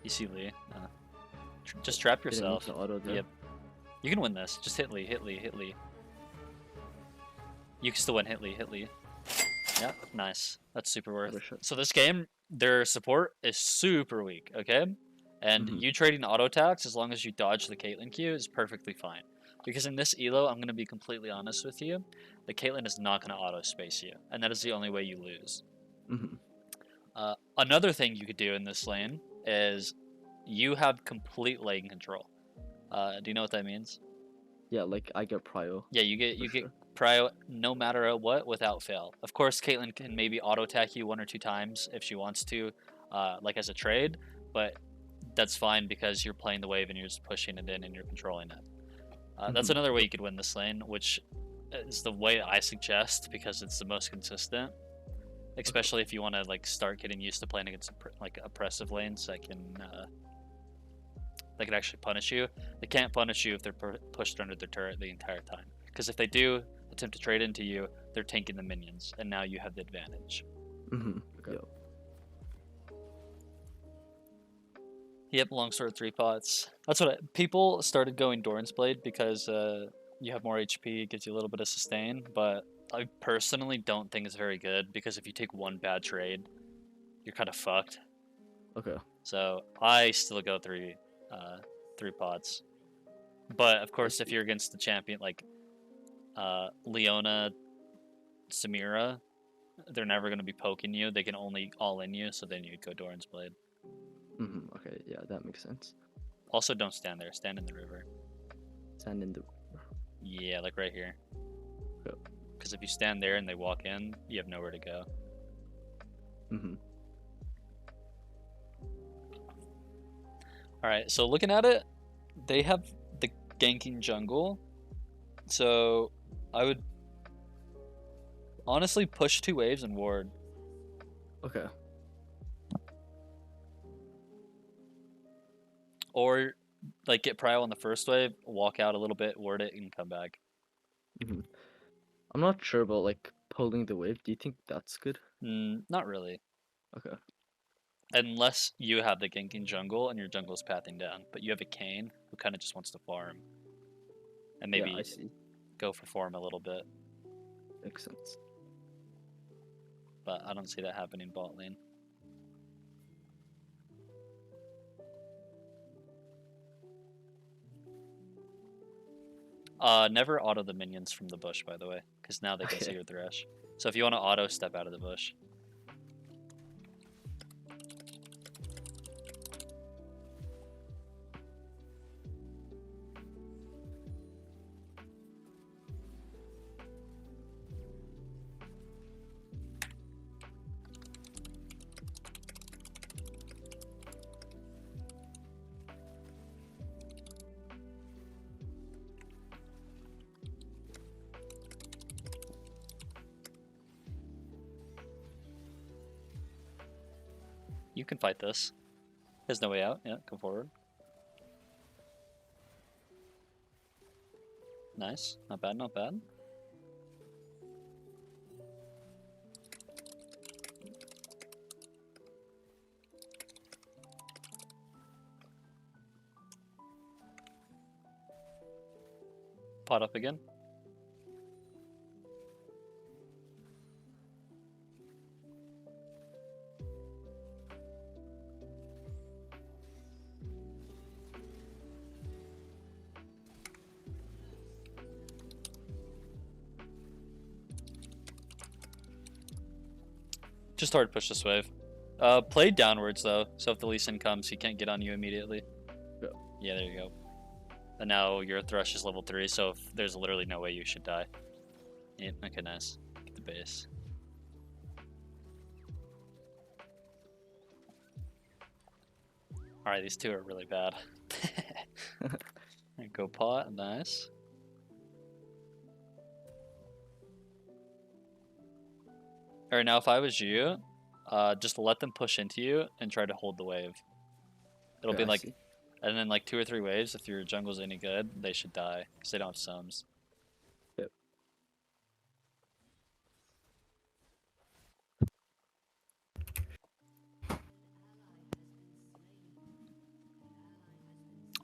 You see Lee. Just trap yourself. Auto there. Yep. You can win this. Just hit Lee, hit Lee, hit Lee. You can still win. Hit Lee, hit Lee. Yeah, nice. That's super worth. So this game, their support is super weak, okay? And you trading auto attacks, as long as you dodge the Caitlyn Q, is perfectly fine. Because in this elo, I'm going to be completely honest with you, the Caitlyn is not going to auto space you, and that is the only way you lose. Another thing you could do in this lane is you have complete lane control. Do you know what that means? Yeah, like I get prio. Yeah, you get prio no matter what without fail. Of course, Caitlyn can maybe auto attack you 1 or 2 times if she wants to, like as a trade, but that's fine because you're playing the wave and you're just pushing it in and you're controlling it. That's another way you could win this lane, which is the way I suggest because it's the most consistent. Especially if you want to like start getting used to playing against like oppressive lanes that can actually punish you. They can't punish you if they're pushed under their turret the entire time. Because if they do attempt to trade into you, they're tanking the minions, and now you have the advantage. Okay. Yep, longsword 3 pots. That's what people started going Doran's Blade because you have more HP, gives you a little bit of sustain, but I personally don't think it's very good because if you take 1 bad trade, you're kind of fucked. Okay. So I still go 3 pots. But of course, if you're against the champion like Leona, Samira, they're never going to be poking you. They can only all in you, so then you go Doran's Blade. Okay, yeah, that makes sense. Also, don't stand there. Stand in the river. Stand in the... Yeah, like right here. Yep. Because if you stand there and they walk in, you have nowhere to go. Alright, so looking at it, they have the ganking jungle. So I would honestly push 2 waves and ward. Okay. Or like get prio on the first wave, walk out a little bit, ward it, and come back. I'm not sure about like pulling the wave. Do you think that's good? Not really. Okay. Unless you have the ganking jungle and your jungle's pathing down, but you have a Kayn who kind of just wants to farm. And maybe I see. go for farm a little bit. Makes sense. But I don't see that happening bot lane. Never auto the minions from the bush, by the way, because now they can see your thresh. So if you want to auto, step out of the bush. You can fight this. There's no way out. Yeah, go forward. Nice. Not bad, not bad. Pot up again. Just hard push this wave. Play downwards though, so if the Lee Sin comes, he can't get on you immediately. Yeah, there you go. And now your Thresh is level 3, so if there's literally no way you should die. Yeah, okay, nice. Get the base. Alright, these two are really bad. Go pot, nice. Alright, now if I was you, just let them push into you and try to hold the wave. It'll be like, and then like 2 or 3 waves, if your jungle's any good, they should die, because they don't have sums. Yep.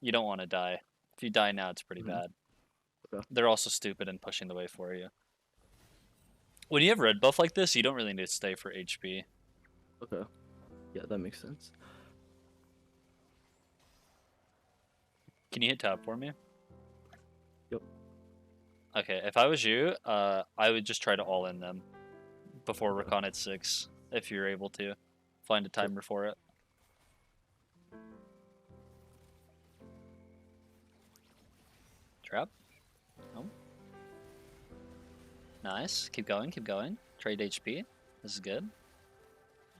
You don't want to die. If you die now, it's pretty bad. Okay. They're also stupid and pushing the wave for you. When you have red buff like this, you don't really need to stay for HP. Okay. Yeah, that makes sense. Can you hit tab for me? Yep. Okay, if I was you, I would just try to all in them before Rakan at 6, if you're able to. Find a timer for it. Trap. Oh. Nice. Keep going, keep going. Trade HP. This is good.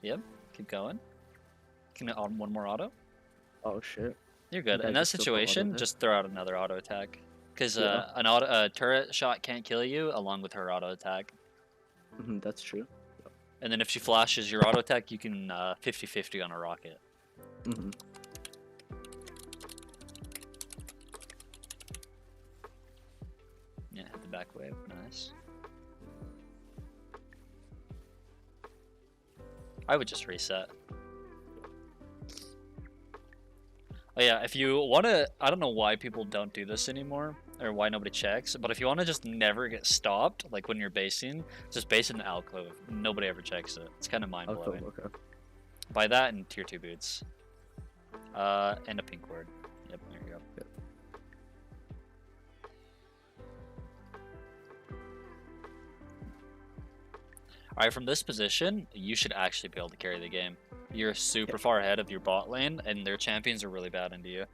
Yep. Keep going. Can it on one more auto? Oh shit. You're good. In that situation, just throw out another auto attack. Because a turret shot can't kill you along with her auto attack. That's true. And then if she flashes your auto attack, you can 50-50 on a rocket. Yeah, hit the back wave. Nice. I would just reset. Oh yeah, if you want to, I don't know why people don't do this anymore, or why nobody checks, but if you want to just never get stopped, like when you're basing, just base in alcove. Nobody ever checks it. It's kind of mind-blowing. Okay. Buy that and tier 2 boots. And a pink word. Yep, there you go. Yep. Alright, from this position, you should actually be able to carry the game. You're super far ahead of your bot lane, and their champions are really bad into you.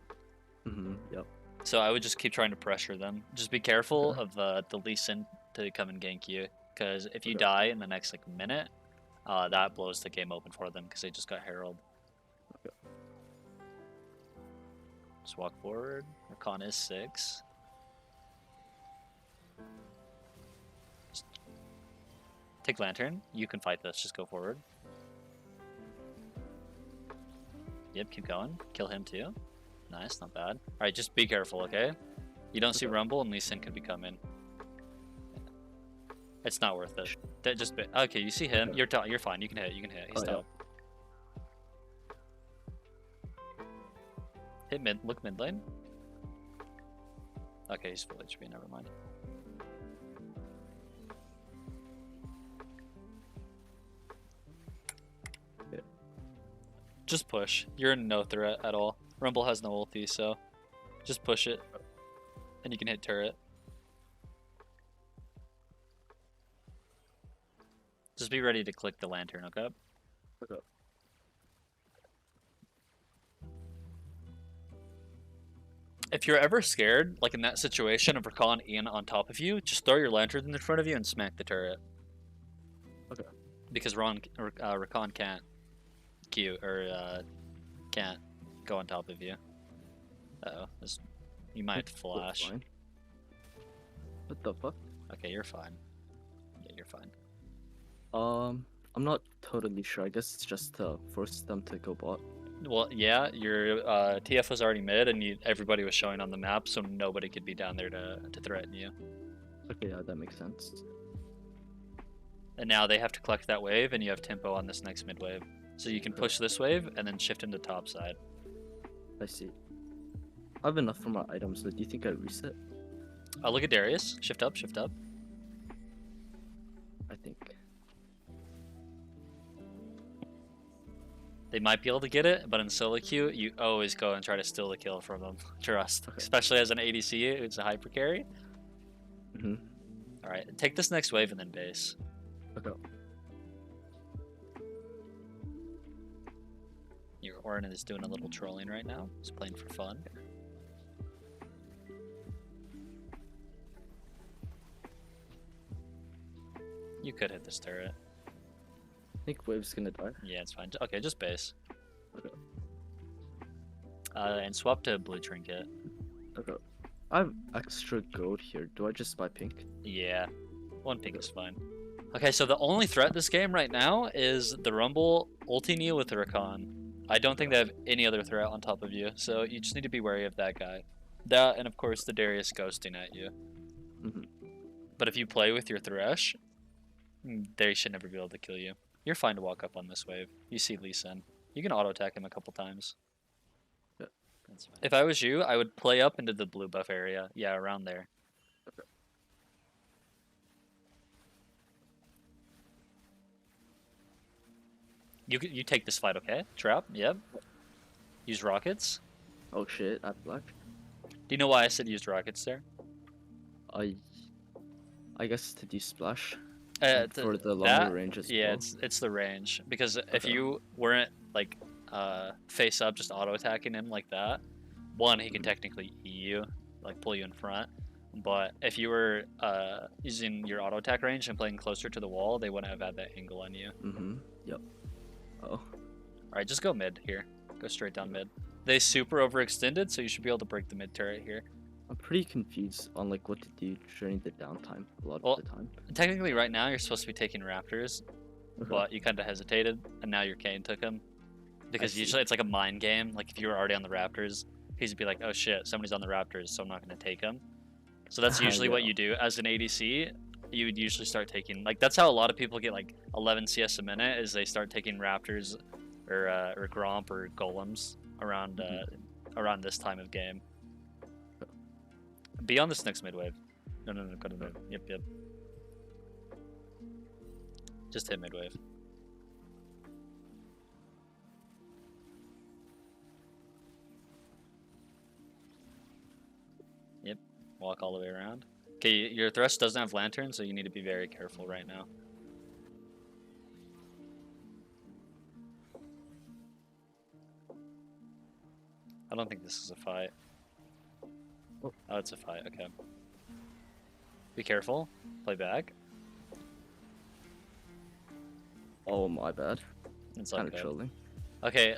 Yep. So I would just keep trying to pressure them. Just be careful of the 𝗬𝗏 to come and gank you, because if you die in the next like minute, that blows the game open for them because they just got Herald. Okay. Just walk forward. Rakan is 6. Just take Lantern. You can fight this. Just go forward. Yep, keep going. Kill him too. Nice, not bad. Alright, just be careful, okay? You don't see Rumble and 𝗬𝗏 could be coming. It's not worth it. Okay, you see him. You're fine. You can hit. He's top. Hit mid. Look mid lane. Okay, he's full HP. Never mind. Just push. You're no threat at all. Rumble has no ulti, so just push it, and you can hit turret. Just be ready to click the lantern, okay? Okay. If you're ever scared, like in that situation of Rakan in on top of you, just throw your lantern in front of you and smack the turret. Okay. Because Rakan can't can't go on top of you. Uh-oh. You might have to flash. What the fuck? Okay, you're fine. Yeah, you're fine. I'm not totally sure. I guess it's just to force them to go bot. Well, yeah, your TF was already mid, and everybody was showing on the map, so nobody could be down there to threaten you. Okay, yeah, that makes sense. And now they have to collect that wave, and you have tempo on this next mid wave. So you can push this wave, and then shift into top side. I see. I have enough for my items, so do you think I reset? Look at Darius. Shift up, shift up. I think. They might be able to get it, but in solo queue, you always go and try to steal the kill from them. Trust. Okay. Especially as an ADC who's a hyper carry. Alright, take this next wave and then base. Okay. Your Orin is doing a little trolling right now. He's playing for fun. You could hit this turret. I think wave's gonna die. Yeah, it's fine. Okay, just base. Okay. And swap to blue trinket. Okay. I have extra gold here. Do I just buy pink? Yeah. 1 pink is fine. Okay, so the only threat this game right now is the Rumble ulting you with the Rakan. I don't think they have any other threat on top of you, so you just need to be wary of that guy. That, and of course the Darius ghosting at you. But if you play with your Thresh, they should never be able to kill you. You're fine to walk up on this wave. You see Lee Sin. You can auto attack him a couple times. Yeah. That's fine. If I was you, I would play up into the blue buff area. Yeah, around there. Okay. You take this fight, okay? Trap. Yep. Use rockets. Oh shit, I black. Do you know why I said use rockets there? I guess to do splash. For the longer that, range as yeah, well. it's the range, because if Okay. you weren't like face up just auto attacking him like that, one, he can technically E you, like pull you in front, but if you were using your auto attack range and playing closer to the wall, they wouldn't have had that angle on you. Yep. Oh. All right, just go mid here. Go straight down mid. They super overextended, so you should be able to break the mid turret here. I'm pretty confused on like what to do during the downtime a lot Well, of the time. Technically, right now you're supposed to be taking Raptors, Okay. but you kind of hesitated, and now your Kane took him. Because see. usually it's like a mind game. Like if you were already on the Raptors, he'd be like, "Oh shit, somebody's on the Raptors, so I'm not going to take him." So that's usually what Yeah. you do as an ADC. You would usually start taking, like, that's how a lot of people get like 11 CS a minute, is they start taking Raptors or Gromp or Golems around around this time of game. Be on this next mid wave. No, go to mid. Yep. Just hit mid wave. Yep. Walk all the way around. Okay, your Thresh doesn't have Lantern, so you need to be very careful right now. I don't think this is a fight. Oh, it's a fight. Okay. Be careful. Play back. Oh my bad. It's Kind of okay. trolling. Okay,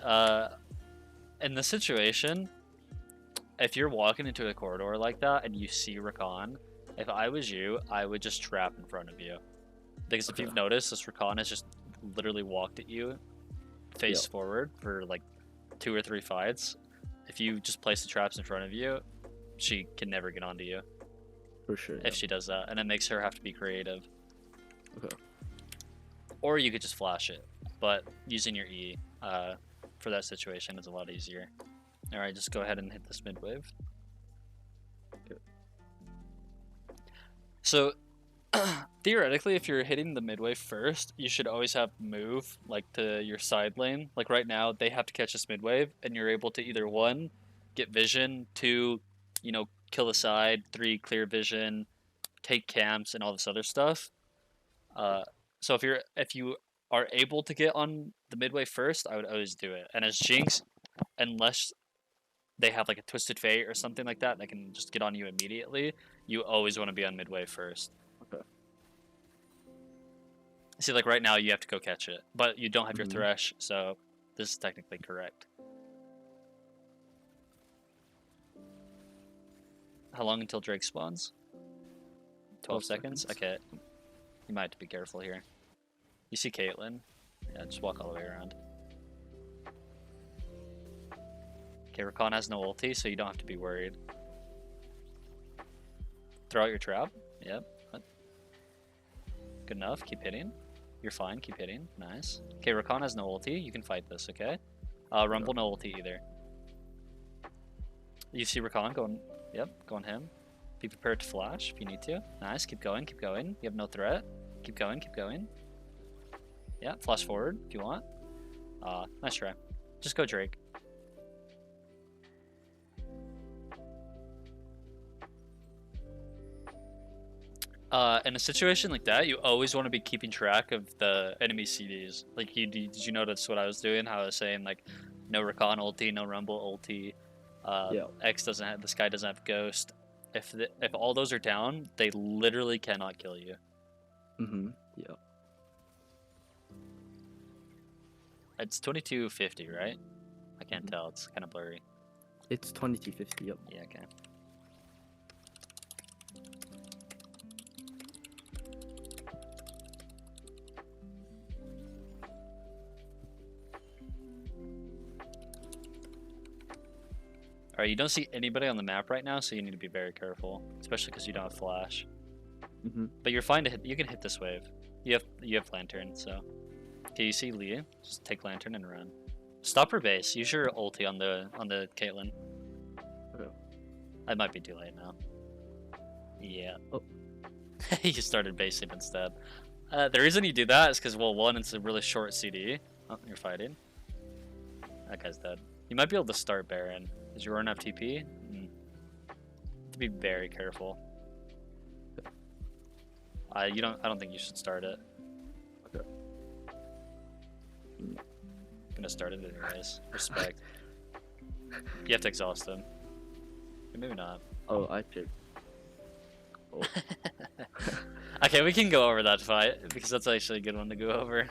in this situation, if you're walking into a corridor like that and you see Rakan, if I was you, I would just trap in front of you. Because if you've noticed, this Rakan has just literally walked at you face forward for like 2 or 3 fights. If you just place the traps in front of you, she can never get onto you. For sure. If she does that, and it makes her have to be creative. Okay. Or you could just flash it, but using your E for that situation is a lot easier. All right, just go ahead and hit this mid wave. Okay. So theoretically, if you're hitting the mid wave first, you should always have move like to your side lane. Like right now, they have to catch this mid wave, and you're able to either 1, get vision, 2, kill the side, 3, clear vision, take camps, and all this other stuff. So if you are able to get on the midway first, I would always do it. And as Jinx, unless they have like a Twisted Fate or something like that can just get on you immediately, you always want to be on midway first. Okay. See, like right now you have to go catch it, but you don't have your Thresh, so this is technically correct. How long until Drake spawns? 12 seconds? Okay. You might have to be careful here. You see Caitlyn? Yeah, just walk all the way around. Okay, Rakan has no ulti, so you don't have to be worried. Throw out your trap. Yep. Good enough. Keep hitting. You're fine. Keep hitting. Nice. Okay, Rakan has no ulti. You can fight this, okay? Rumble no ulti either. You see Rakan going... Yep, go on him. Be prepared to flash if you need to. Nice. Keep going. Keep going. You have no threat. Keep going. Keep going. Yeah, flash forward if you want. Nice try. Just go Drake. In a situation like that, you always want to be keeping track of the enemy CDs. Like, did you notice what I was doing? How I was saying, like, no Rakan ulti, no Rumble ulti. X doesn't have, this guy doesn't have Ghost. If all those are down, they literally cannot kill you. Yeah. It's 2250, right? I can't tell. It's kind of blurry. It's 2250. Yep. Yeah. Okay. Alright, you don't see anybody on the map right now, so you need to be very careful, especially because you don't have flash. But you're fine to hit. You can hit this wave. You have lantern, so. Okay, you see Lee? Just take lantern and run. Stop her base. Use your ulti on the Caitlyn. I might be too late now. Yeah. Oh. You started base sleep instead. The reason you do that is because, well, one, it's a really short CD. Oh, you're fighting. That guy's dead. You might be able to start Baron. Does your Roar have TP? To be very careful. I don't think you should start it. Okay. I'm gonna start it anyways. Respect. You have to exhaust him. Maybe not. Oh, I did. Oh. Okay, we can go over that fight because that's actually a good one to go over.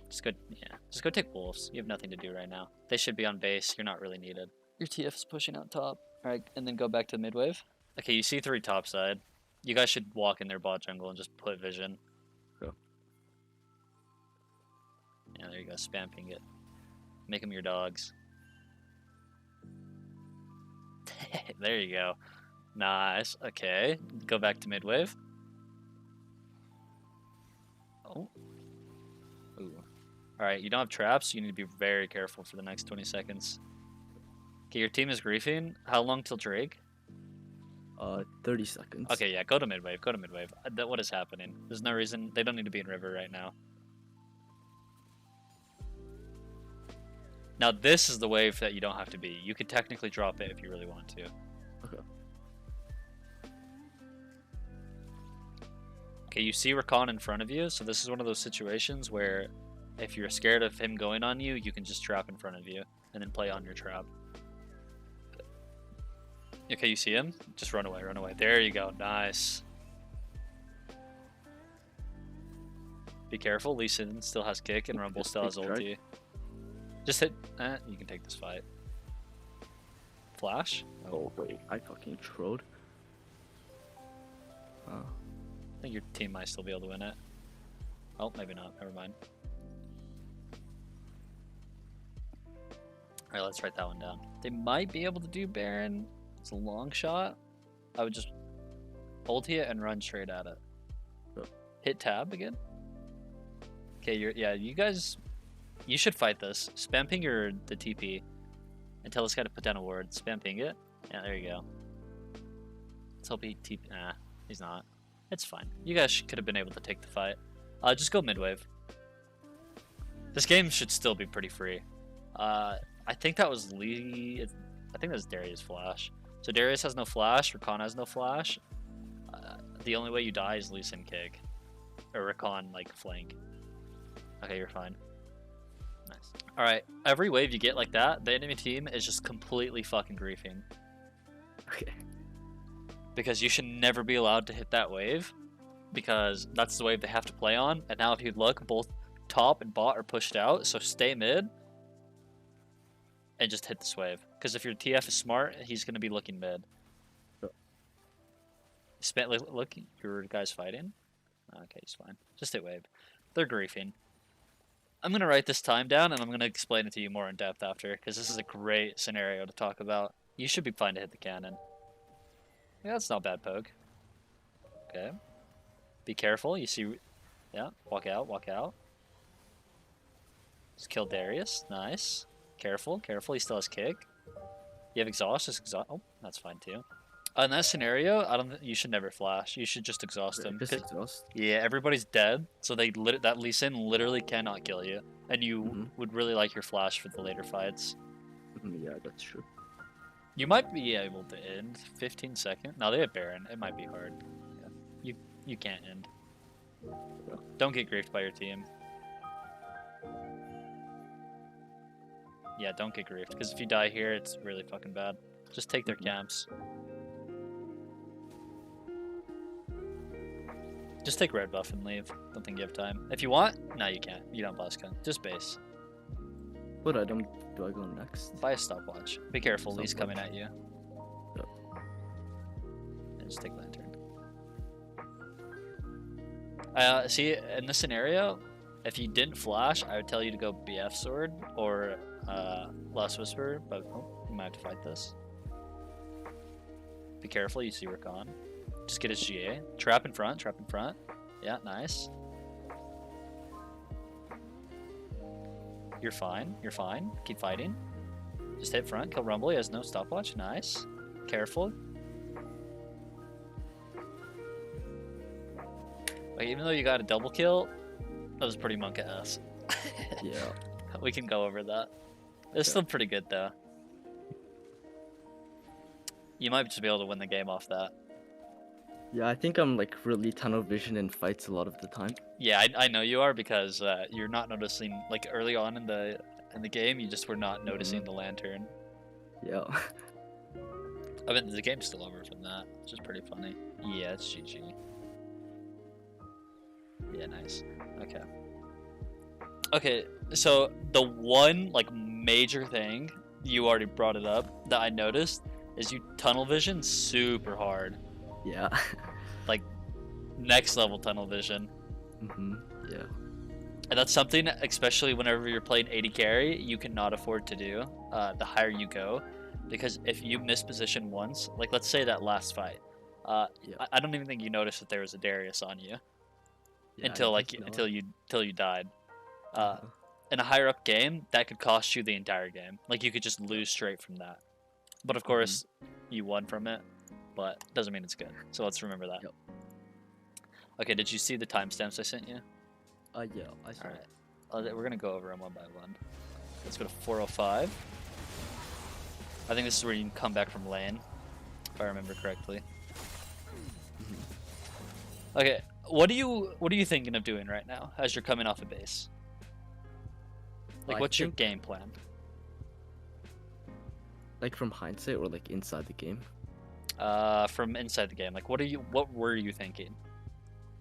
Just go take wolves. You have nothing to do right now. They should be on base. You're not really needed. Your TF is pushing out top. Alright, and then go back to mid wave. Okay, you see 3 top side. You guys should walk in their bot jungle and just put vision. Go. Yeah, there you go. Spam ping it. Make them your dogs. There you go. Nice. Okay. Go back to mid wave. Oh. Ooh. Alright, you don't have traps. You need to be very careful for the next 20 seconds. Okay, your team is griefing. How long till Drake? 30 seconds. Okay, yeah, go to mid wave. Go to mid wave. What is happening? There's no reason. They don't need to be in river right now. Now, this is the wave that you don't have to be. You could technically drop it if you really want to. Okay. Okay, you see Rakan in front of you, so this is one of those situations where if you're scared of him going on you, you can just trap in front of you and then play on your trap. Okay, you see him? Just run away, run away. There you go, nice. Be careful, Lee Sin still has kick and Rumble still has ulti. Just hit, you can take this fight. Flash? Oh wait, I fucking trolled. I think your team might still be able to win it. Oh, maybe not, never mind. Alright, let's write that one down. They might be able to do Baron. It's a long shot. I would just ulti it and run straight at it. Hit tab again. Okay, you guys, you should fight this. Spam ping the TP and tell this guy to put down a ward. Spam ping it. Yeah, there you go. Let's hope he TP. Nah, he's not. It's fine. You guys could have been able to take the fight. Just go mid wave. This game should still be pretty free. I think that was Lee. I think that's Darius' flash. So Darius has no flash. Rakan has no flash. The only way you die is Lee Sin kick, or Rakan like flank. Okay, you're fine. Nice. All right. Every wave you get like that, the enemy team is just completely fucking griefing. Okay. Because you should never be allowed to hit that wave, because that's the wave they have to play on. And now if you look, both top and bot are pushed out, so stay mid and just hit this wave. Because if your TF is smart, he's going to be looking mid. Look, your guy's fighting. Okay, he's fine. Just hit wave. They're griefing. I'm going to write this time down, and I'm going to explain it to you more in depth after, because this is a great scenario to talk about. You should be fine to hit the cannon. Yeah, that's not bad poke. Okay. Be careful. You see... Yeah, walk out, walk out. Just kill Darius. Nice. Careful, careful. He still has kick. You have exhaust. Just exhaust. Oh, that's fine too. In that scenario, you should never flash. You should just exhaust him. Just exhaust? Yeah, everybody's dead, so that Lee Sin literally cannot kill you, and you would really like your flash for the later fights. Yeah, that's true. You might be able to end 15 seconds. No, they have Baron. It might be hard. Yeah. You can't end. Don't get griefed by your team. Yeah, don't get griefed, because if you die here, it's really fucking bad. Just take their camps. Just take red buff and leave. Don't think you have time. If you want, no, you can't. You don't blast gun. Just base. What item do I go next? Buy a stopwatch. Be careful, Lee's coming at you. Yep. And just take lantern. See, in this scenario, if you didn't flash, I would tell you to go BF sword or Last Whisper, but you might have to fight this. Be careful, you see Rakan. Just get his GA. Trap in front, trap in front. Yeah, nice. You're fine, you're fine. Keep fighting. Just hit front, kill Rumble, he has no stopwatch, nice. Careful. Like, even though you got a double kill, that was pretty monk ass. Yeah. We can go over that. It's still pretty good though. You might just be able to win the game off that. Yeah, I think I'm like really tunnel vision in fights a lot of the time. Yeah, I know you are because you're not noticing, like early on in the game, you just were not noticing the lantern. Yeah. I mean, the game's still over from that, which is pretty funny. Yeah, it's GG. Yeah, nice. Okay. Okay, so the one like major thing, you already brought it up, that I noticed is you tunnel vision super hard. Yeah. Like next level tunnel vision. Yeah. And that's something, especially whenever you're playing AD carry, you cannot afford to do the higher you go. Because if you miss position once, like let's say that last fight, I don't even think you noticed that there was a Darius on you until you died. In a higher up game, that could cost you the entire game. Like you could just lose straight from that. But of course, you won from it, but doesn't mean it's good. So let's remember that. Yep. Okay, did you see the timestamps I sent you? Yeah, I saw it. Alright, we're gonna go over them one by one. Let's go to 405. I think this is where you can come back from lane, if I remember correctly. Okay, what are you thinking of doing right now as you're coming off a base? Like, what's your game plan? Like from hindsight or like inside the game? From inside the game. Like, what were you thinking?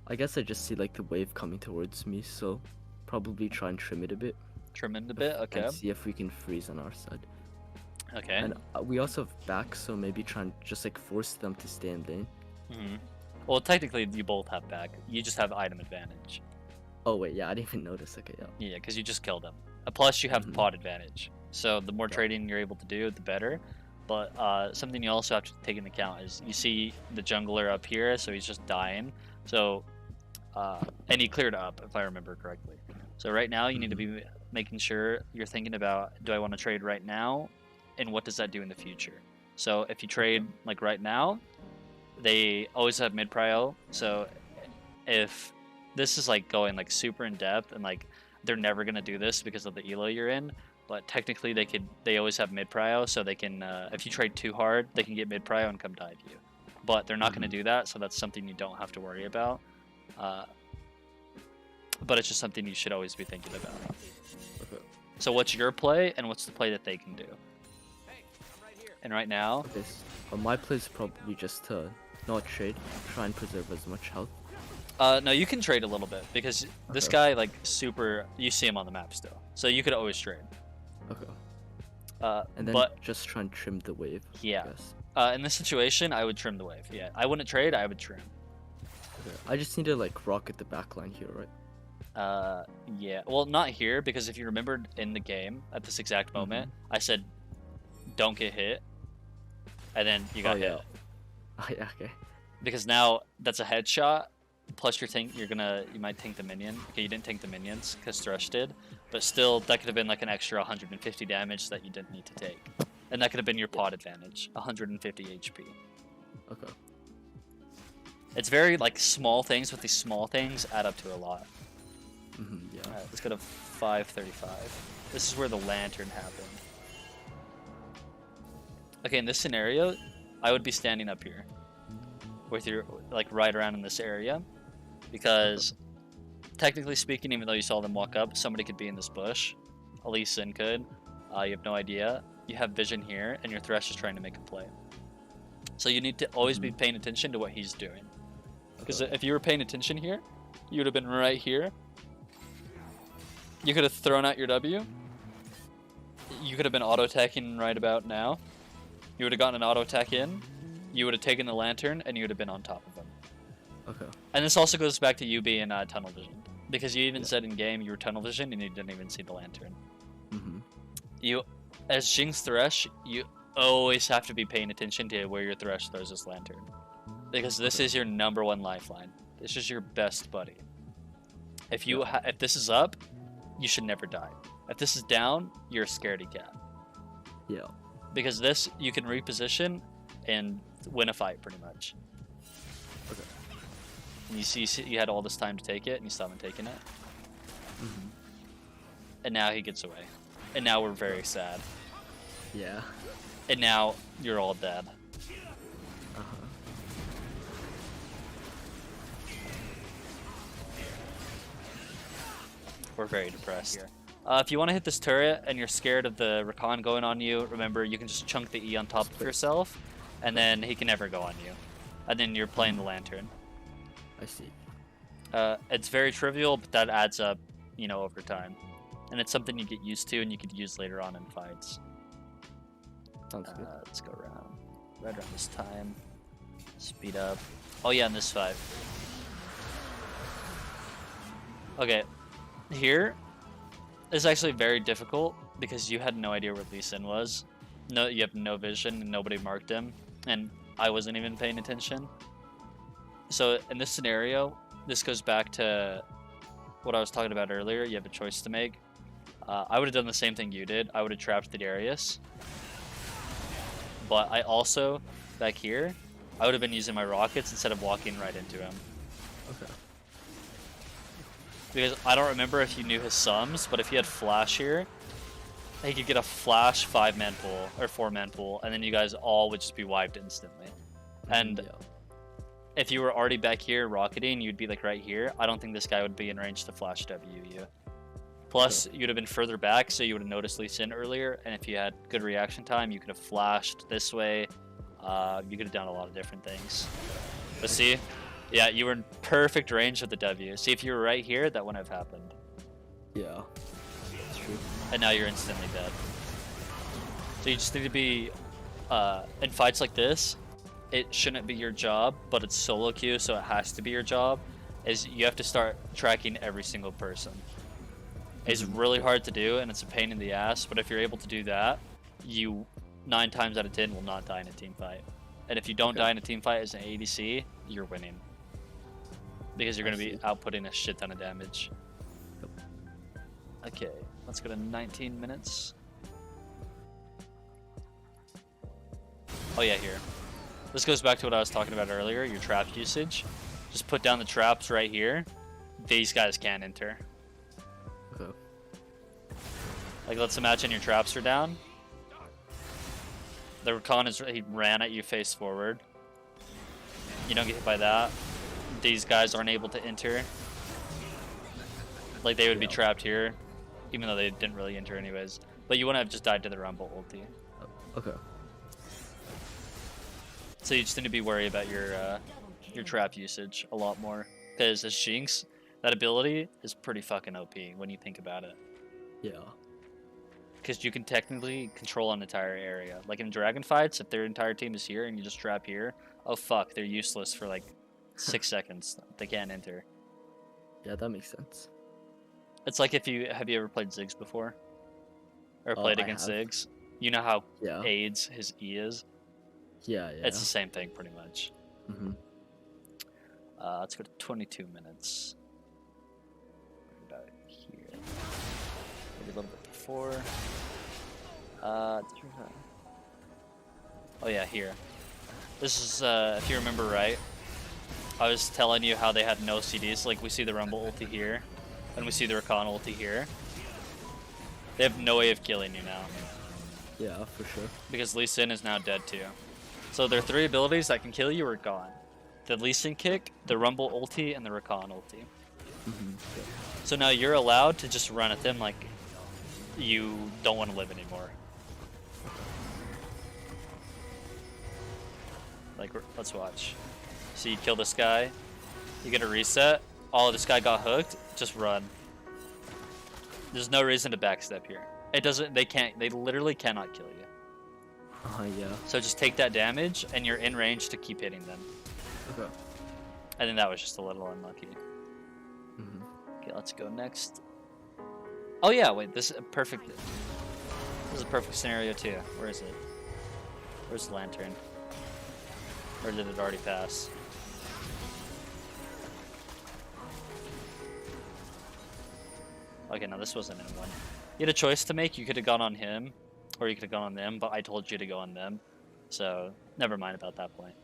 I guess I just see like the wave coming towards me, so probably try and trim it a bit. Trim it a bit, okay. And see if we can freeze on our side. Okay. And we also have back, so maybe try and just like force them to stay in lane. Well, technically you both have back. You just have item advantage. Oh wait, yeah, I didn't even notice. Okay, yeah. Yeah, because you just killed them. Plus you have pod advantage. So the more trading you're able to do, the better. But something you also have to take into account is you see the jungler up here, so he's just dying. So and he cleared up, if I remember correctly. So right now you need to be making sure you're thinking about, do I want to trade right now, and what does that do in the future? So if you trade like right now, they always have mid prio. So if this is like going like super in depth and like they're never gonna do this because of the elo you're in, but technically they always have mid prio, so they can if you trade too hard, they can get mid prio and come dive you. But they're not gonna do that, so that's something you don't have to worry about. But it's just something you should always be thinking about. Okay. So what's your play, and what's the play that they can do? And right now, my play is probably just to not trade, try and preserve as much health. no, you can trade a little bit because this guy like you see him on the map still, so you could always trade. Okay. And then just try and trim the wave. Yeah. In this situation, I would trim the wave. Yeah, I wouldn't trade. I would trim. Okay. I just need to like rocket the backline here, right? Yeah. Well, not here, because if you remembered in the game at this exact moment, I said, "Don't get hit," and then you got hit. Oh yeah. Okay. Because now that's a headshot. Plus you might tank the minion. Okay, you didn't tank the minions because Thresh did, but still that could have been like an extra 150 damage that you didn't need to take, and that could have been your pod advantage, 150 HP. Okay. It's very like small things, but these small things add up to a lot. Yeah. All right, let's go to 535. This is where the lantern happened. Okay, in this scenario, I would be standing up here with your like right around in this area, because technically speaking, even though you saw them walk up, somebody could be in this bush. 𝗬𝗏 could. You have no idea. You have vision here, and your Thresh is trying to make a play. So you need to always be paying attention to what he's doing. Because if you were paying attention here, you would have been right here. You could have thrown out your W. You could have been auto-attacking right about now. You would have gotten an auto-attack in. You would have taken the lantern, and you would have been on top of him. Okay. And this also goes back to you being tunnel vision. Because you even said in game you were tunnel vision, and you didn't even see the lantern. You, as Jinx Thresh, you always have to be paying attention to where your Thresh throws this lantern. Because this is your #1 lifeline. This is your best buddy. If if this is up, you should never die. If this is down, you're a scaredy cat. Yeah. Because this, you can reposition and win a fight pretty much. Okay. And you see you had all this time to take it, and you still haven't taken it. Mm-hmm. And now he gets away. And now we're very sad. Yeah. And now you're all dead. Uh-huh. We're very depressed here. If you want to hit this turret and you're scared of the recon going on you, remember you can just chunk the E on top of yourself, and then he can never go on you. And then you're playing the lantern. I see. It's very trivial, but that adds up, you know, over time. And it's something you get used to and you could use later on in fights. Sounds good. Let's go around. Right around this time. Speed up. Oh yeah, in this fight. Okay. Here is actually very difficult because you had no idea where 𝗤𝗏 was. No, you have no vision and nobody marked him. And I wasn't even paying attention. So in this scenario, this goes back to what I was talking about earlier. You have a choice to make. I would have done the same thing you did. I would have trapped the Darius. But I also, back here, I would have been using my rockets instead of walking right into him. Okay. Because I don't remember if you knew his sums, but if he had flash here, he could get a flash 5-man pool or 4-man pool, and then you guys all would just be wiped instantly. And yeah. if you were already back here rocketing, you'd be like right here. I don't think this guy would be in range to flash W you. Plus, you'd have been further back, so you would have noticed 𝗤𝗏 earlier, and if you had good reaction time, you could have flashed this way. You could have done a lot of different things. But see, yeah, you were in perfect range of the W. See, if you were right here, that wouldn't have happened. Yeah. That's true. And now you're instantly dead. So you just need to be, in fights like this, it shouldn't be your job, but it's solo queue, so it has to be your job, is you have to start tracking every single person. It's really hard to do, and it's a pain in the ass, but if you're able to do that, you 9 times out of 10 will not die in a team fight. And if you don't die in a team fight as an ADC, you're winning. Because you're going to be outputting a shit ton of damage. Okay, let's go to 19 minutes. Oh yeah, here. This goes back to what I was talking about earlier, your trap usage. Just put down the traps right here. These guys can't enter. Okay. Like, let's imagine your traps are down. The recon he ran at you face forward. You don't get hit by that. These guys aren't able to enter. Like, they would be trapped here, even though they didn't really enter anyways. But you wouldn't have just died to the Rumble ulti. Okay. So you just need to be worried about your trap usage a lot more. Because as Jinx, that ability is pretty fucking OP when you think about it. Yeah. Because you can technically control an entire area. Like in Dragon fights, if their entire team is here and you just trap here, oh fuck, they're useless for like 6 seconds. They can't enter. Yeah, that makes sense. It's like have you ever played Ziggs before? Or played against Ziggs? You know how AIDS his E is? Yeah, yeah. It's the same thing pretty much. Mm-hmm. Let's go to 22 minutes. About here. Maybe a little bit before. Oh yeah, here. This is, if you remember right, I was telling you how they had no CDs. Like, we see the Rumble ulti here, and we see the Recon ulti here. They have no way of killing you now. Yeah, for sure. Because 𝗤𝗏 is now dead too. So their 3 abilities that can kill you are gone. The 𝗤𝗏 kick, the Rumble ulti, and the Recon ulti. Mm-hmm. Yeah. So now you're allowed to just run at them like you don't want to live anymore. Like, let's watch. So you kill this guy, you get a reset, oh, this guy got hooked, just run. There's no reason to backstep here. It doesn't, they literally cannot kill you. Yeah. So just take that damage, and you're in range to keep hitting them. Okay. I think that was just a little unlucky. Mm-hmm. Okay, let's go next. Oh yeah, wait, this is a perfect. This is a perfect scenario too. Where is it? Where's the lantern? Or did it already pass? Okay, no, this wasn't in one. You had a choice to make. You could have gone on him, or you could have gone on them, but I told you to go on them. So, never mind about that point.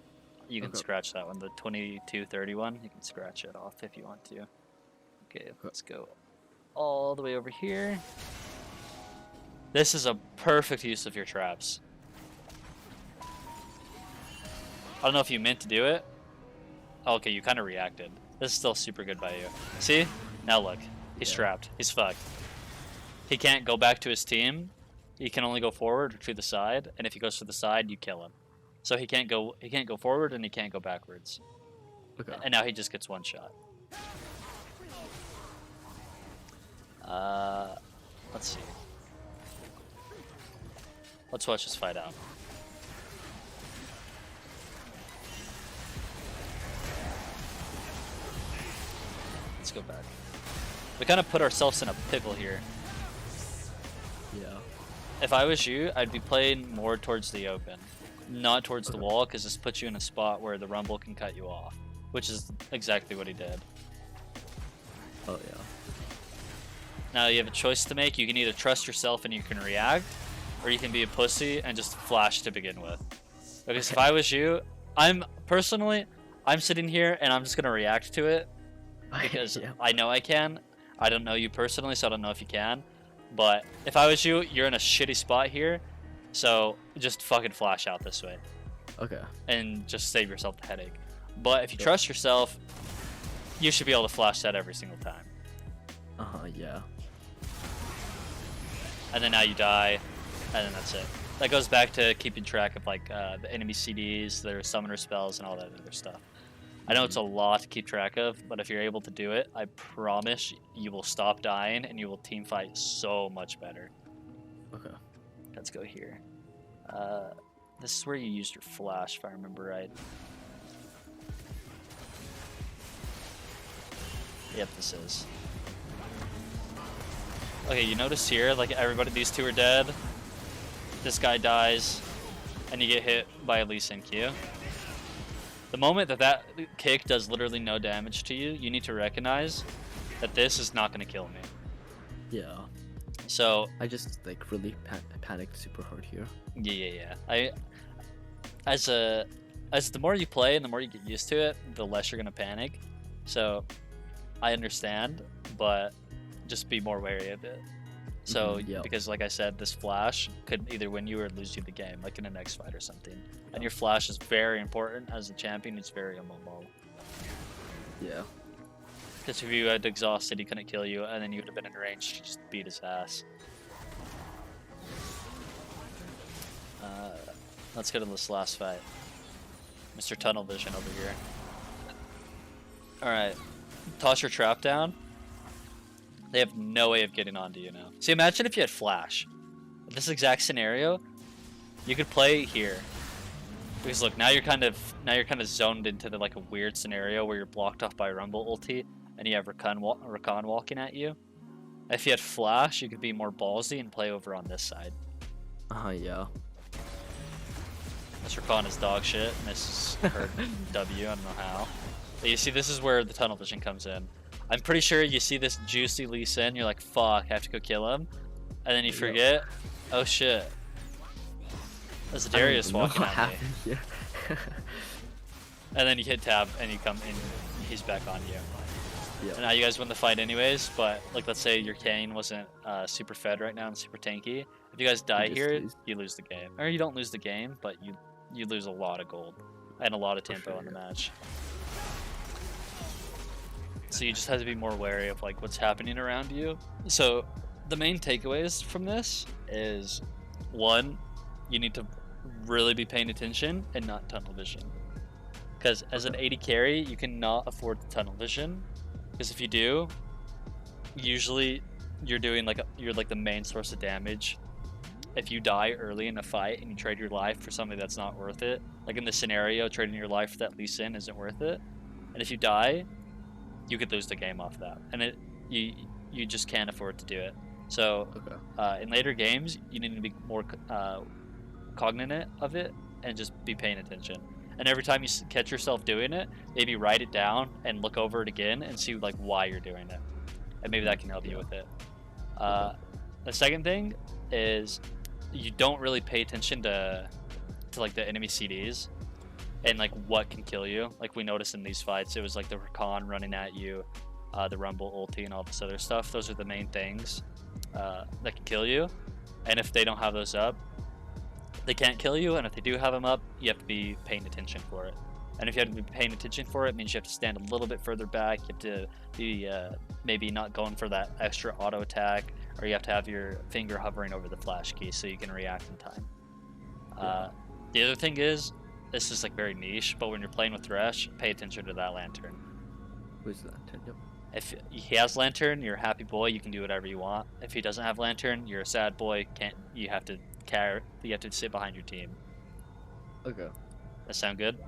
You can Okay. scratch that one. The 2231, you can scratch it off if you want to. Okay, let's go all the way over here. This is a perfect use of your traps. I don't know if you meant to do it. Oh, okay, you kind of reacted. This is still super good by you. See? Now look. He's trapped. He's fucked. He can't go back to his team. He can only go forward or to the side, and if he goes to the side, you kill him. So he can't go forward and he can't go backwards. Okay. And now he just gets one shot. Let's see. Let's watch this fight out. Let's go back. We kind of put ourselves in a pickle here. Yeah. If I was you, I'd be playing more towards the open, not towards the wall, because this puts you in a spot where the Rumble can cut you off, which is exactly what he did. Oh yeah. Now you have a choice to make. You can either trust yourself and you can react, or you can be a pussy and just flash to begin with. Because if I was you, I'm sitting here and I'm just gonna react to it because I know I can. I don't know you personally, so I don't know if you can. But if I was you, you're in a shitty spot here, so just fucking flash out this way. Okay. And just save yourself the headache. But if you trust yourself, you should be able to flash that every single time. Yeah. And then now you die, and then that's it. That goes back to keeping track of like the enemy CDs, their summoner spells, and all that other stuff. I know it's a lot to keep track of, but if you're able to do it, I promise you will stop dying and you will team fight so much better. Okay. Let's go here. This is where you used your flash, if I remember right. Yep, this is. Okay, you notice here, like everybody, these two are dead. This guy dies, and you get hit by 𝗬𝗏. The moment that kick does literally no damage to you, you need to recognize that this is not going to kill me. Yeah. So I just like really panicked super hard here. Yeah. As the more you play and the more you get used to it, the less you're gonna panic. So I understand, but just be more wary of it. So because like I said, this flash could either win you or lose you the game, like in a next fight or something. And your flash is very important as a champion. It's very immobile. Yeah. Because if you had exhausted, he couldn't kill you, and then you would have been in range to just beat his ass. Let's get to this last fight. Mr. Tunnel Vision over here. Alright. Toss your trap down. They have no way of getting onto you now. See, imagine if you had flash. In this exact scenario, you could play here. Because look, now you're kind of zoned into like a weird scenario where you're blocked off by Rumble ulti and you have Rakan walking at you. If you had flash, you could be more ballsy and play over on this side. Yeah. This Rakan is dog shit, and this is her W, I don't know how. But you see, this is where the tunnel vision comes in. I'm pretty sure you see this juicy 𝗬𝗏, you're like, fuck, I have to go kill him. And then you forget, oh shit. There's a Darius walking at me. Here. And then you hit tab, and you come in, he's back on you. Yeah. And now you guys win the fight anyways, but like let's say your Kane wasn't super fed right now and super tanky. If you guys die here, you lose the game. Or you don't lose the game, but you lose a lot of gold and a lot of tempo in the match. So you just have to be more wary of like what's happening around you. So the main takeaways from this is, one, you need to really be paying attention and not tunnel vision. Because as an AD carry, you cannot afford the tunnel vision. Because if you do, usually you're like the main source of damage. If you die early in a fight and you trade your life for something that's not worth it, like in this scenario, trading your life for that 𝗬𝗏 isn't worth it. And if you die, you could lose the game off that, and you just can't afford to do it. So in later games, you need to be more cognizant of it and just be paying attention. And every time you catch yourself doing it, maybe write it down and look over it again and see like why you're doing it, and maybe that can help you with it. The second thing is you don't really pay attention to like the enemy CDs. and like what can kill you. Like we noticed in these fights, it was like the Rakan running at you, the Rumble ulti, and all this other stuff. Those are the main things that can kill you. And if they don't have those up, they can't kill you. And if they do have them up, you have to be paying attention for it. And if you have to be paying attention for it, it means you have to stand a little bit further back. You have to be maybe not going for that extra auto attack, or you have to have your finger hovering over the flash key so you can react in time. The other thing is, this is like very niche, but when you're playing with Thresh, pay attention to that Lantern. Who's Lantern? Yep. If he has Lantern, you're a happy boy. You can do whatever you want. If he doesn't have Lantern, you're a sad boy. You have to care. You have to sit behind your team. Okay. That sound good?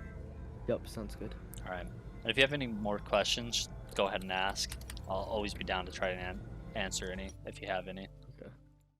Yep, sounds good. All right. And if you have any more questions, go ahead and ask. I'll always be down to try and answer any if you have any.